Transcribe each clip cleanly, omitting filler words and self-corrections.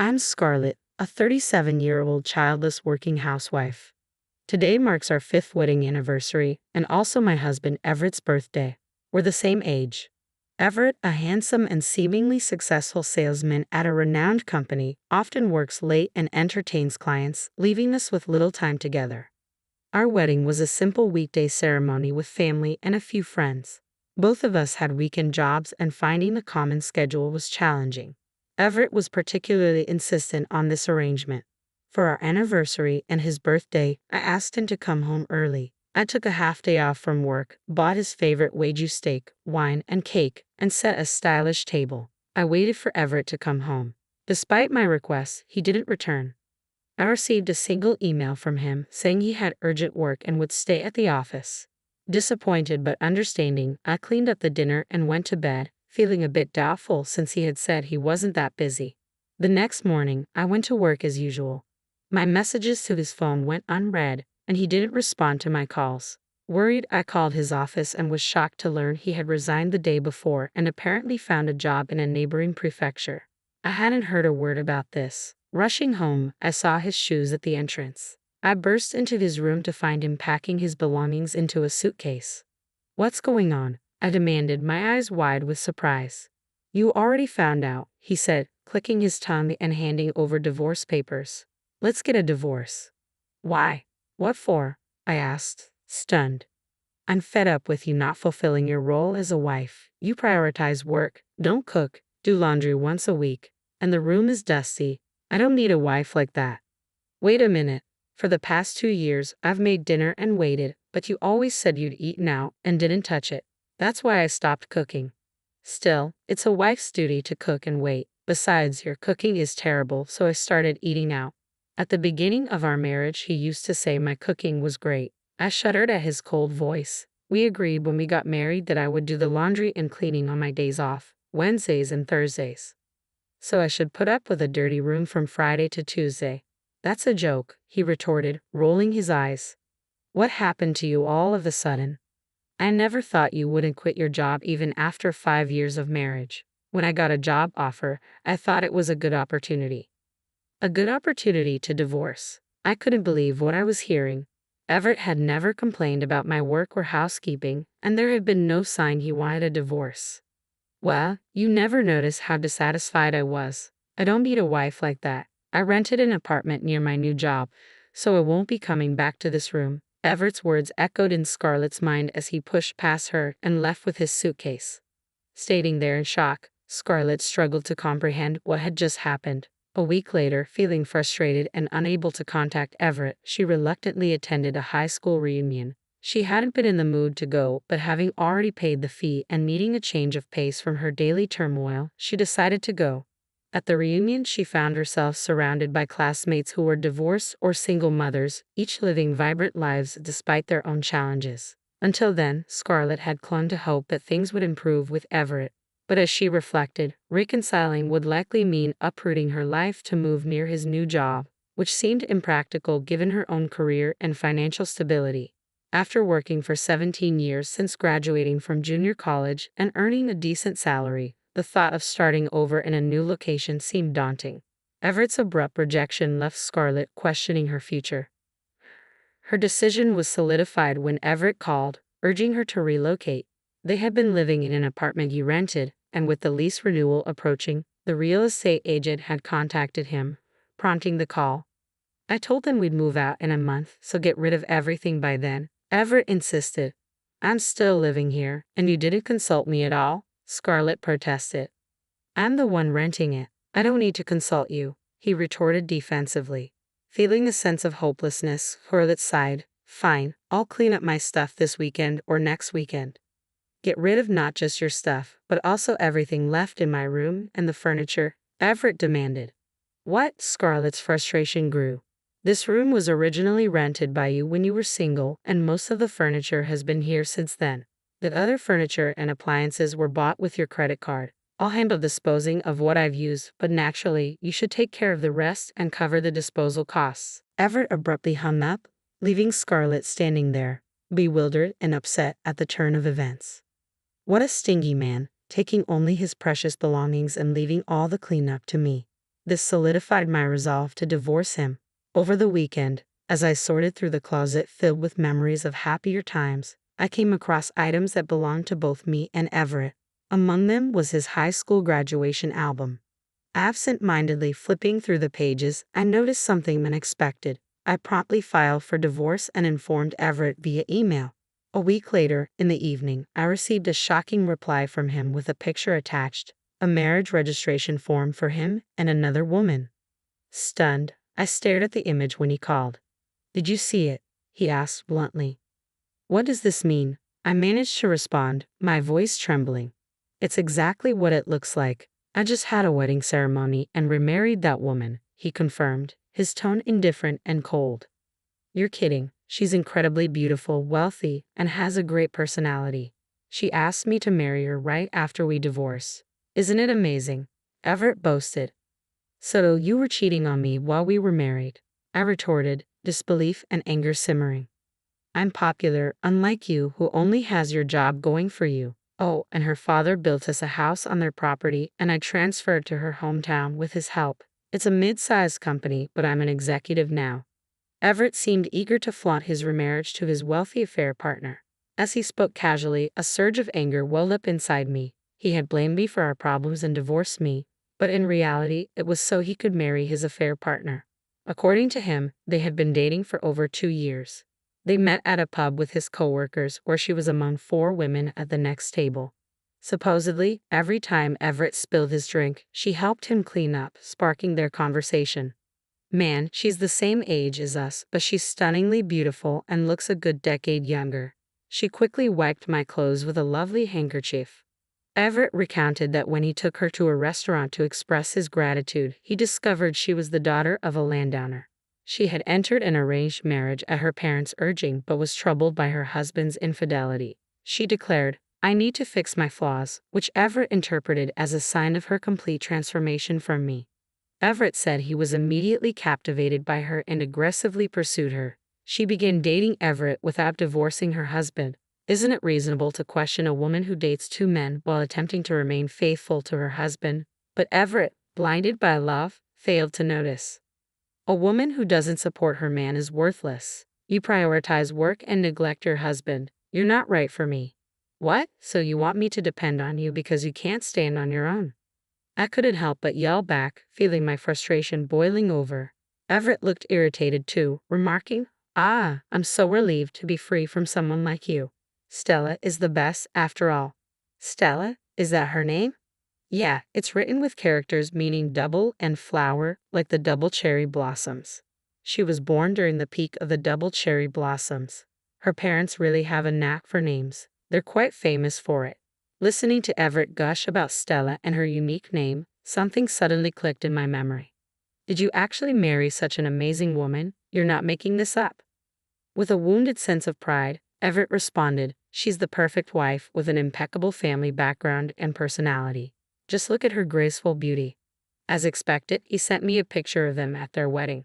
I'm Scarlet, a 37-year-old childless working housewife. Today marks our 5th wedding anniversary and also my husband Everett's birthday. We're the same age. Everett, a handsome and seemingly successful salesman at a renowned company, often works late and entertains clients, leaving us with little time together. Our wedding was a simple weekday ceremony with family and a few friends. Both of us had weekend jobs and finding a common schedule was challenging. Everett was particularly insistent on this arrangement. For our anniversary and his birthday, I asked him to come home early. I took a half day off from work, bought his favorite Wagyu steak, wine, and cake, and set a stylish table. I waited for Everett to come home. Despite my requests, he didn't return. I received a single email from him saying he had urgent work and would stay at the office. Disappointed but understanding, I cleaned up the dinner and went to bed, feeling a bit doubtful since he had said he wasn't that busy. The next morning, I went to work as usual. My messages to his phone went unread, and he didn't respond to my calls. Worried, I called his office and was shocked to learn he had resigned the day before and apparently found a job in a neighboring prefecture. I hadn't heard a word about this. Rushing home, I saw his shoes at the entrance. I burst into his room to find him packing his belongings into a suitcase. "What's going on?" I demanded, my eyes wide with surprise. "You already found out," he said, clicking his tongue and handing over divorce papers. "Let's get a divorce." "Why? What for?" I asked, stunned. "I'm fed up with you not fulfilling your role as a wife. You prioritize work, don't cook, do laundry once a week, and the room is dusty. I don't need a wife like that." "Wait a minute. For the past 2 years, I've made dinner and waited, but you always said you'd eaten out and didn't touch it. That's why I stopped cooking." "Still, it's a wife's duty to cook and wait. Besides, your cooking is terrible, so I started eating out." At the beginning of our marriage, he used to say my cooking was great. I shuddered at his cold voice. We agreed when we got married that I would do the laundry and cleaning on my days off, Wednesdays and Thursdays. So I should put up with a dirty room from Friday to Tuesday. "That's a joke," he retorted, rolling his eyes. "What happened to you all of a sudden? I never thought you wouldn't quit your job even after 5 years of marriage. When I got a job offer, I thought it was a good opportunity." A good opportunity to divorce. I couldn't believe what I was hearing. Everett had never complained about my work or housekeeping, and there had been no sign he wanted a divorce. "Well, you never noticed how dissatisfied I was. I don't need a wife like that. I rented an apartment near my new job, so I won't be coming back to this room." Everett's words echoed in Scarlet's mind as he pushed past her and left with his suitcase. Standing there in shock, Scarlet struggled to comprehend what had just happened. A week later, feeling frustrated and unable to contact Everett, she reluctantly attended a high school reunion. She hadn't been in the mood to go, but having already paid the fee and needing a change of pace from her daily turmoil, she decided to go. At the reunion, she found herself surrounded by classmates who were divorced or single mothers, each living vibrant lives despite their own challenges. Until then, Scarlet had clung to hope that things would improve with Everett. But as she reflected, reconciling would likely mean uprooting her life to move near his new job, which seemed impractical given her own career and financial stability. After working for 17 years since graduating from junior college and earning a decent salary, the thought of starting over in a new location seemed daunting. Everett's abrupt rejection left Scarlet questioning her future. Her decision was solidified when Everett called, urging her to relocate. They had been living in an apartment he rented, and with the lease renewal approaching, the real estate agent had contacted him, prompting the call. "I told them we'd move out in a month, so get rid of everything by then," Everett insisted. "I'm still living here, and you didn't consult me at all?" Scarlet protested. "I'm the one renting it. I don't need to consult you," he retorted defensively. Feeling a sense of hopelessness, Scarlet sighed. "Fine, I'll clean up my stuff this weekend or next weekend. Get rid of not just your stuff, but also everything left in my room and the furniture," Everett demanded. "What?" Scarlet's frustration grew. "This room was originally rented by you when you were single, and most of the furniture has been here since then. The other furniture and appliances were bought with your credit card. I'll handle disposing of what I've used, but naturally, you should take care of the rest and cover the disposal costs." Everett abruptly hung up, leaving Scarlet standing there, bewildered and upset at the turn of events. What a stingy man, taking only his precious belongings and leaving all the cleanup to me. This solidified my resolve to divorce him. Over the weekend, as I sorted through the closet filled with memories of happier times, I came across items that belonged to both me and Everett. Among them was his high school graduation album. Absent-mindedly flipping through the pages, I noticed something unexpected. I promptly filed for divorce and informed Everett via email. A week later, in the evening, I received a shocking reply from him with a picture attached, a marriage registration form for him and another woman. Stunned, I stared at the image when he called. "Did you see it?" he asked bluntly. "What does this mean?" I managed to respond, my voice trembling. "It's exactly what it looks like. I just had a wedding ceremony and remarried that woman," he confirmed, his tone indifferent and cold. "You're kidding. She's incredibly beautiful, wealthy, and has a great personality. She asked me to marry her right after we divorced. Isn't it amazing?" Everett boasted. "So you were cheating on me while we were married?" I retorted, disbelief and anger simmering. "I'm popular, unlike you, who only has your job going for you. Oh, and her father built us a house on their property, and I transferred to her hometown with his help. It's a mid-sized company, but I'm an executive now." Everett seemed eager to flaunt his remarriage to his wealthy affair partner. As he spoke casually, a surge of anger welled up inside me. He had blamed me for our problems and divorced me, but in reality, it was so he could marry his affair partner. According to him, they had been dating for over 2 years. They met at a pub with his coworkers, where she was among 4 women at the next table. Supposedly, every time Everett spilled his drink, she helped him clean up, sparking their conversation. "Man, she's the same age as us, but she's stunningly beautiful and looks a good decade younger." She quickly wiped my clothes with a lovely handkerchief. Everett recounted that when he took her to a restaurant to express his gratitude, he discovered she was the daughter of a landowner. She had entered an arranged marriage at her parents' urging but was troubled by her husband's infidelity. She declared, "I need to fix my flaws," which Everett interpreted as a sign of her complete transformation from me. Everett said he was immediately captivated by her and aggressively pursued her. She began dating Everett without divorcing her husband. Isn't it reasonable to question a woman who dates 2 men while attempting to remain faithful to her husband? But Everett, blinded by love, failed to notice. "A woman who doesn't support her man is worthless. You prioritize work and neglect your husband. You're not right for me." "What? So you want me to depend on you because you can't stand on your own?" I couldn't help but yell back, feeling my frustration boiling over. Everett looked irritated too, remarking, I'm so relieved to be free from someone like you. Stella is the best after all." "Stella? Is that her name?" "Yeah, it's written with characters meaning double and flower, like the double cherry blossoms. She was born during the peak of the double cherry blossoms. Her parents really have a knack for names. They're quite famous for it." Listening to Everett gush about Stella and her unique name, something suddenly clicked in my memory. "Did you actually marry such an amazing woman? You're not making this up?" With a wounded sense of pride, Everett responded, "She's the perfect wife with an impeccable family background and personality. Just look at her graceful beauty." As expected, he sent me a picture of them at their wedding.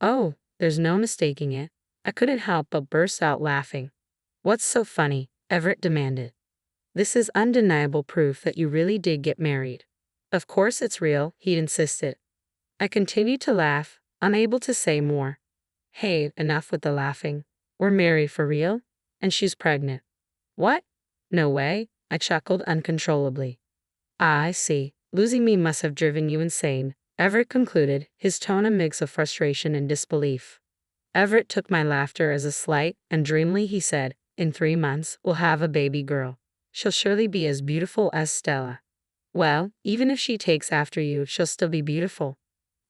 Oh, there's no mistaking it. I couldn't help but burst out laughing. "What's so funny?" Everett demanded. "This is undeniable proof that you really did get married." "Of course it's real," he insisted. I continued to laugh, unable to say more. "Hey, enough with the laughing. We're married for real? And she's pregnant." "What? No way," I chuckled uncontrollably. "Ah, I see. Losing me must have driven you insane," Everett concluded, his tone a mix of frustration and disbelief. Everett took my laughter as a slight, and dreamily he said, "In 3 months, we'll have a baby girl. She'll surely be as beautiful as Stella." "Well, even if she takes after you, she'll still be beautiful."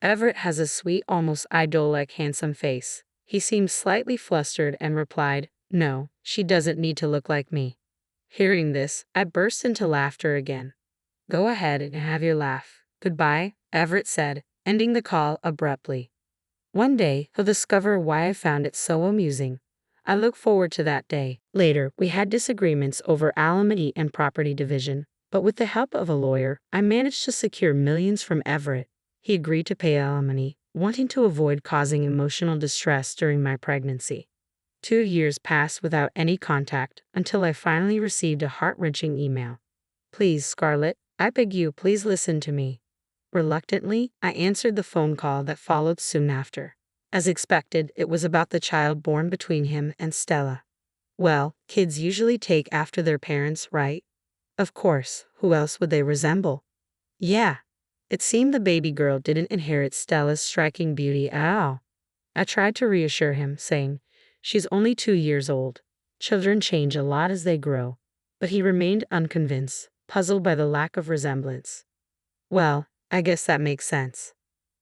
Everett has a sweet, almost idol-like handsome face. He seemed slightly flustered and replied, "No, she doesn't need to look like me." Hearing this, I burst into laughter again. "Go ahead and have your laugh. Goodbye," Everett said, ending the call abruptly. One day, he'll discover why I found it so amusing. I look forward to that day. Later, we had disagreements over alimony and property division, but with the help of a lawyer, I managed to secure millions from Everett. He agreed to pay alimony, wanting to avoid causing emotional distress during my pregnancy. 2 years passed without any contact until I finally received a heart-wrenching email. "Please, Scarlet, I beg you, please listen to me. Reluctantly, I answered the phone call that followed soon after. As expected, it was about the child born between him and Stella. Well, kids usually take after their parents, right? Of course, who else would they resemble? Yeah. It seemed the baby girl didn't inherit Stella's striking beauty at all. I tried to reassure him, saying, "She's only 2 years old. Children change a lot as they grow." But he remained unconvinced, puzzled by the lack of resemblance. Well, I guess that makes sense.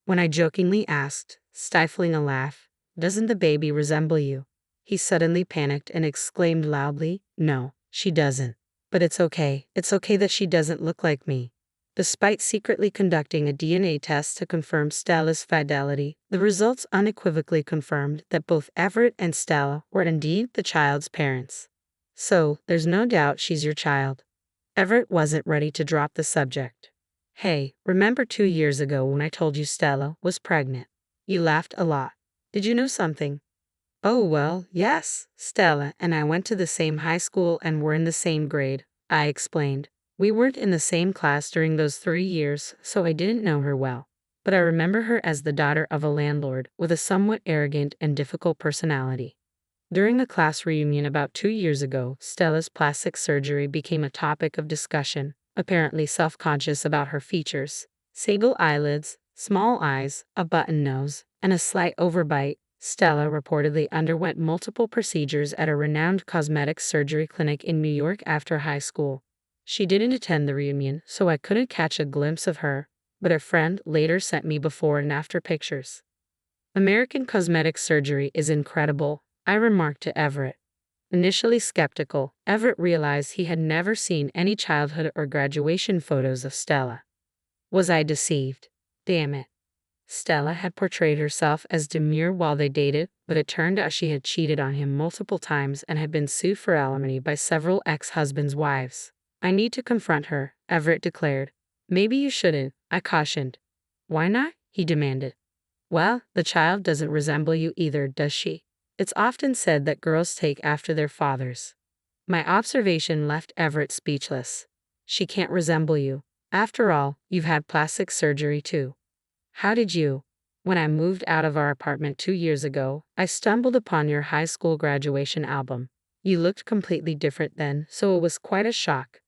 When I jokingly asked, stifling a laugh, "Doesn't the baby resemble you?" he suddenly panicked and exclaimed loudly, "No, she doesn't. But it's okay. It's okay that she doesn't look like me." Despite secretly conducting a DNA test to confirm Stella's fidelity, the results unequivocally confirmed that both Everett and Stella were indeed the child's parents. "So, there's no doubt she's your child." Everett wasn't ready to drop the subject. "Hey, remember 2 years ago when I told you Stella was pregnant? You laughed a lot. Did you know something?" "Oh, well, yes. Stella and I went to the same high school and were in the same grade," I explained. "We weren't in the same class during those 3 years, so I didn't know her well. But I remember her as the daughter of a landlord with a somewhat arrogant and difficult personality." During a class reunion about 2 years ago, Stella's plastic surgery became a topic of discussion, apparently self-conscious about her features. Sable eyelids, small eyes, a button nose, and a slight overbite, Stella reportedly underwent multiple procedures at a renowned cosmetic surgery clinic in New York after high school. She didn't attend the reunion, so I couldn't catch a glimpse of her, but a friend later sent me before and after pictures. "American cosmetic surgery is incredible," I remarked to Everett. Initially skeptical, Everett realized he had never seen any childhood or graduation photos of Stella. Was I deceived? Damn it. Stella had portrayed herself as demure while they dated, but it turned out she had cheated on him multiple times and had been sued for alimony by several ex-husbands' wives. "I need to confront her," Everett declared. "Maybe you shouldn't," I cautioned. "Why not?" he demanded. "Well, the child doesn't resemble you either, does she? It's often said that girls take after their fathers." My observation left Everett speechless. "She can't resemble you. After all, you've had plastic surgery too." "How did you?" "When I moved out of our apartment 2 years ago, I stumbled upon your high school graduation album. You looked completely different then, so it was quite a shock.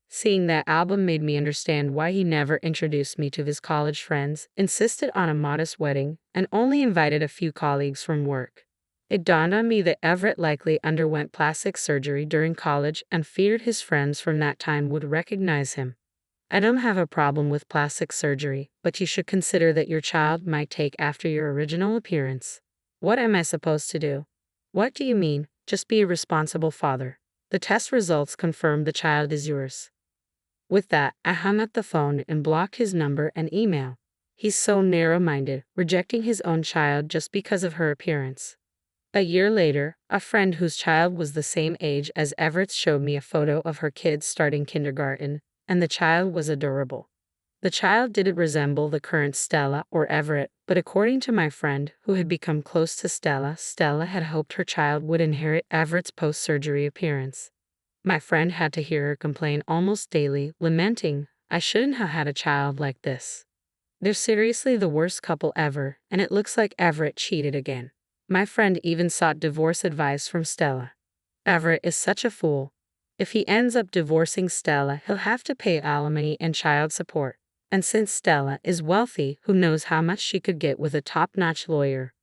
Seeing that album made me understand why he never introduced me to his college friends, insisted on a modest wedding, and only invited a few colleagues from work. It dawned on me that Everett likely underwent plastic surgery during college and feared his friends from that time would recognize him. I don't have a problem with plastic surgery, but you should consider that your child might take after your original appearance." "What am I supposed to do?" "What do you mean? Just be a responsible father. The test results confirm the child is yours." With that, I hung up the phone and blocked his number and email. He's so narrow-minded, rejecting his own child just because of her appearance. A year later, a friend whose child was the same age as Everett's showed me a photo of her kids starting kindergarten, and the child was adorable. The child didn't resemble the current Stella or Everett, but according to my friend, who had become close to Stella, Stella had hoped her child would inherit Everett's post-surgery appearance. My friend had to hear her complain almost daily, lamenting, "I shouldn't have had a child like this." They're seriously the worst couple ever, and it looks like Everett cheated again. My friend even sought divorce advice from Stella. Everett is such a fool. If he ends up divorcing Stella, he'll have to pay alimony and child support. And since Stella is wealthy, who knows how much she could get with a top-notch lawyer.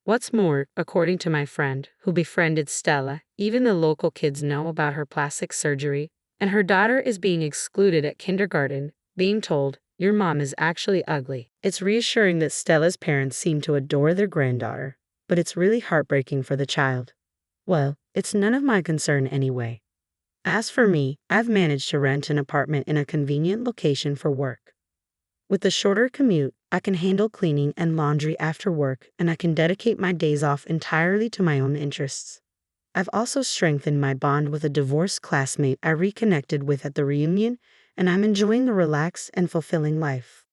What's more, according to my friend, who befriended Stella, even the local kids know about her plastic surgery, and her daughter is being excluded at kindergarten, being told, "Your mom is actually ugly." It's reassuring that Stella's parents seem to adore their granddaughter, but it's really heartbreaking for the child. Well, it's none of my concern anyway. As for me, I've managed to rent an apartment in a convenient location for work. With the shorter commute, I can handle cleaning and laundry after work, and I can dedicate my days off entirely to my own interests. I've also strengthened my bond with a divorced classmate I reconnected with at the reunion, and I'm enjoying a relaxed and fulfilling life.